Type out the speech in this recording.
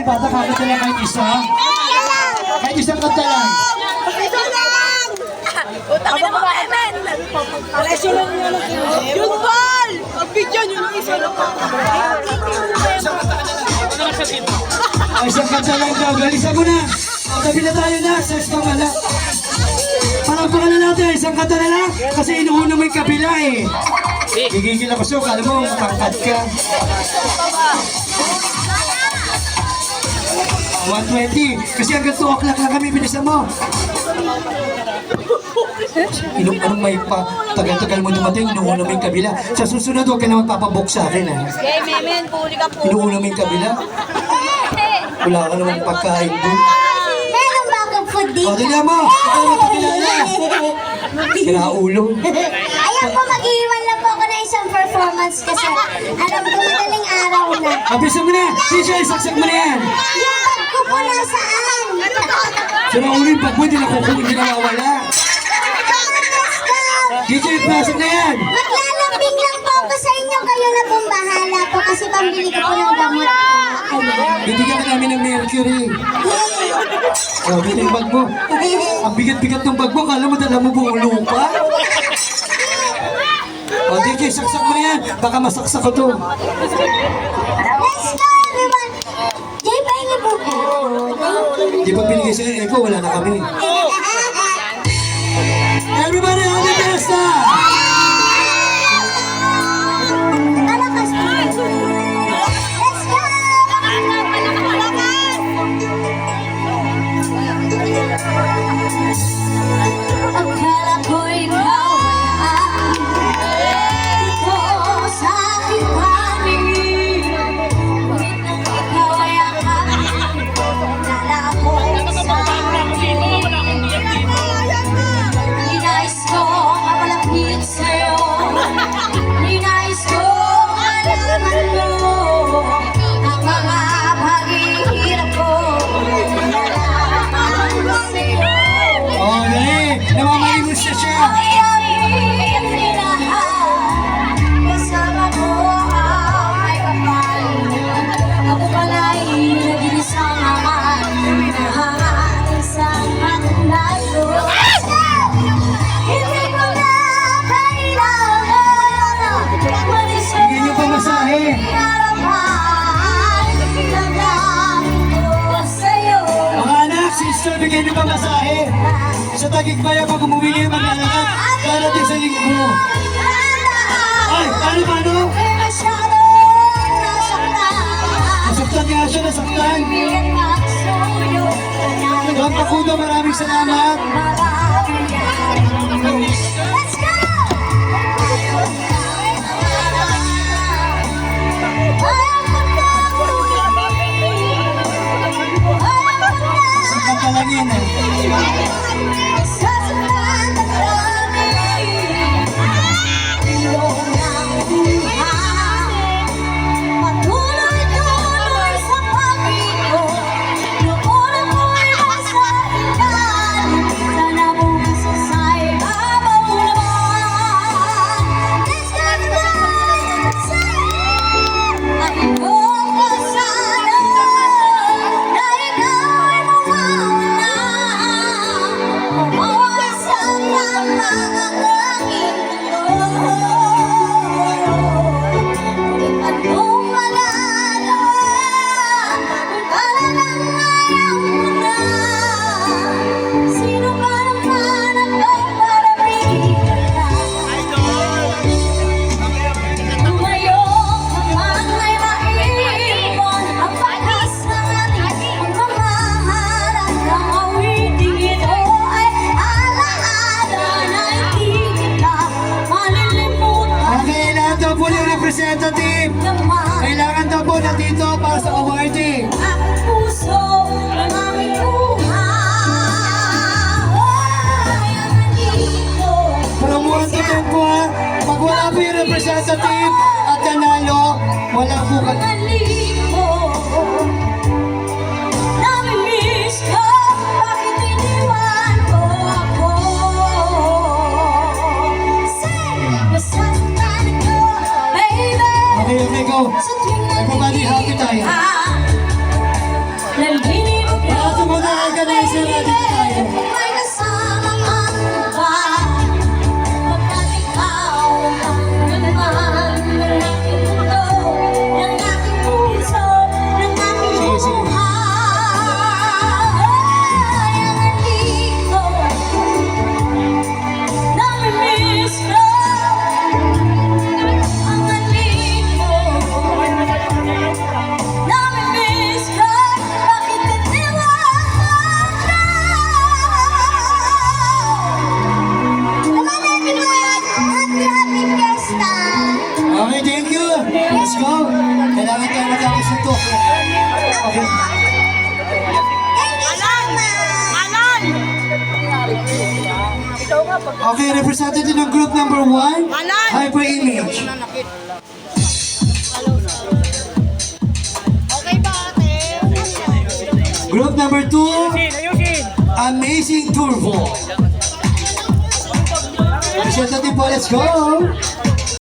ni Bata kakanta lang kahit isa? Kahit isang kanta lang. Utang ina mo, Emen! Alesyo lang yun ang kinuha. Yun, Val! Pagbigyan yun ang isa lang. Ay, isang kanta lang daw. Galisan mo na. Tabi na tayo na. Ses pa pala. Palagpakan na natin. Isang kanta na lang. Kasi inuuna mo yung kabila eh. Gigigil ako sa'yo. Kala mo, matangkad ka. 120. Kasi hanggang 2 o'clock lang kami. Bilisan mo. Anong may pa, tagal-tagal mo dumating, inuuna mo yung kabila. Sa susunod, huwag ka na magpapabook sa akin, ha? Okay, Memen, puli ka po. Inuuna mo yung kabila? Wala ka namang pagkain doon. Meron ba akong food dito? O, tignan mo! Ikaw naman pakilala! Kinaulo. Ayan po, mag-iwan lang po ako na isang performance kasi alam ko madaling araw na. Abisan mo na! Teacher, saksak mo na yan! Yung bag ko po nasaan? Sira ulo yung pag mo, hindi na kukuha, hindi na mawala. Teacher, pasok na yan! Maglalambing lang po ako sa inyo. Kayo na pong bahala po kasi pambili ko po ng gamot po. Bibigyan ka namin ng Mercury. O, dito yung bag mo. Ang bigat-bigat ng bag mo, kala mo dala mo buong lupa. O, DJ, saksak mo na yan. Baka masaksak ko to. Let's go everyone! Jay, pahingi po po. Di ba binigay sa Eko, wala na kami. Everybody on the best! Malakas po. Let's go! Akala ko ikaw ito sa aking panig. Ngunit nang ikaw ay aking nalako sa akin. Ninais ko mapalapit sa'yo. Ninais ko malaman mo ang mga paghihirap ko. Nalaman sa'yo. O, dali! Namamalimos na siya! Kasama mo ang may kapal. Ako pala'y nag-iisang aman. Isang matulalo. Hindi ko na kailangan mag-isip Bigyan niyo pa masahe. Mga anak, sister, bigyan niyo pa masahe. Sa Taguigbayan, pag umuwi kayo maglalakad, darating sa linggo. Ay, paano? Nasaktan nga siya, nasaktan. Don Pacudo, maraming salamat. Let's go! Saktan ka lang yun eh. Patuloy-tuloy sa pag-ibig. Noon ako'y nasa ilalim. Sana bukas ay abaw naman. Let's go tonight! Ay iyong kasalanan na ikaw ay mawawala. Mawawala sa pangangangin ko. Ngunit anong magagawa kung talagang ayaw mo na? Sino ba naman ang paparating ka? Tumayo ka man ay maiwan ang pagkas ng ating mga harap ng awiting ito ay alaala na hindi kita malilimutan Kailangan daw po yung representative. naman. Kailangan daw po nandito para sa awarding. Ang puso ng aming buhay ang nandito. Promote natin po ha. Pag wala po yung representative at nanalo, wala po ka. Naliko. Namimiss ka, bakit iniwan mo ako? Say, nasasaktan ako, baby. Okay, go. Sa tuwing Everybody, happy tayo. Ito muna ang organizer na dito tayo. May kasama man ba? Pagkat ikaw ang naman ng aking mundo, ng aking puso, ng aking Sige, sige. buhay. Ang ating ko, namimiss ko. Ang ating ko, namimiss ko. Bakit iniwan mo na? Happy Fiesta! Okay, thank you. Let's go. Kailangan tayo magkakasuntok. Okay. Thank you so much! Okay, representative ng group number 1, Hyper Image. Group number 2, Amazing Turbo. Representative po, let's go.